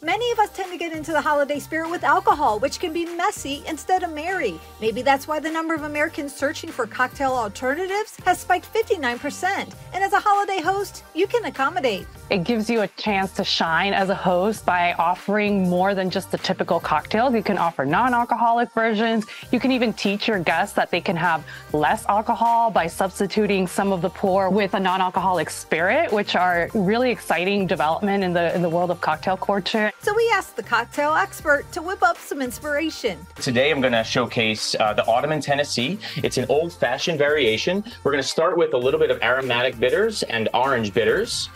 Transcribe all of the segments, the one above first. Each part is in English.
Many of us tend to get into the holiday spirit with alcohol, which can be messy instead of merry. Maybe that's why the number of Americans searching for cocktail alternatives has spiked 59%. And as a holiday host, you can accommodate. It gives you a chance to shine as a host by offering more than just the typical cocktails. You can offer non-alcoholic versions. You can even teach your guests that they can have less alcohol by substituting some of the pour with a non-alcoholic spirit, which are really exciting development in the world of cocktail culture. So we asked the cocktail expert to whip up some inspiration. Today I'm going to showcase the Autumn Tennessee. It's an old-fashioned variation. We're going to start with a little bit of aromatic bitters and orange bitters.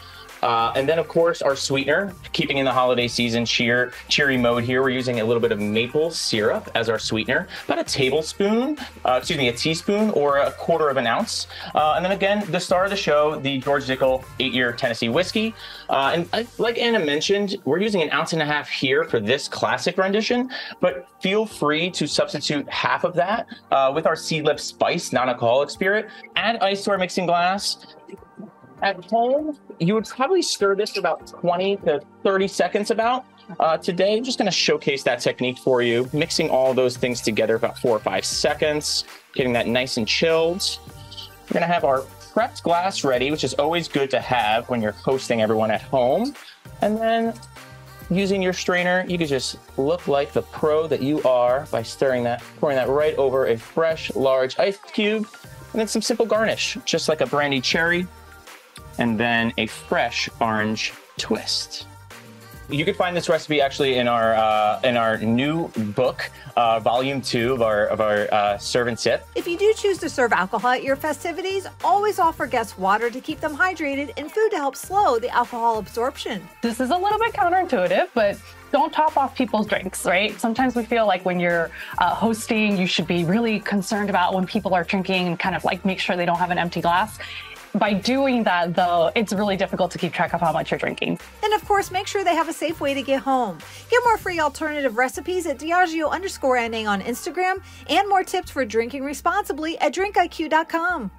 And then, of course, our sweetener, keeping in the holiday season cheery mode here. We're using a little bit of maple syrup as our sweetener, about a teaspoon or a quarter of an ounce. And then again, the star of the show, the George Dickel 8-year Tennessee whiskey. And like Anna mentioned, we're using 1.5 ounces here for this classic rendition, but feel free to substitute half of that with our Seedlip Spice non-alcoholic spirit. Add ice to our mixing glass. At home, you would probably stir this for about 20 to 30 seconds about. Today, I'm just going to showcase that technique for you, mixing all those things together about 4 or 5 seconds, getting that nice and chilled. We're going to have our prepped glass ready, which is always good to have when you're hosting everyone at home. And then using your strainer, you can just look like the pro that you are by pouring that right over a fresh, large ice cube, and then some simple garnish, just like a brandy cherry, and then a fresh orange twist. You can find this recipe actually in our new book, volume 2 of our Serve and Sip. If you do choose to serve alcohol at your festivities, always offer guests water to keep them hydrated and food to help slow the alcohol absorption. This is a little bit counterintuitive, but don't top off people's drinks, right? Sometimes we feel like when you're hosting, you should be really concerned about when people are drinking and kind of like make sure they don't have an empty glass. By doing that, though, it's really difficult to keep track of how much you're drinking. And of course, make sure they have a safe way to get home. Get more free alternative recipes at Diageo_NA on Instagram and more tips for drinking responsibly at drinkiq.com.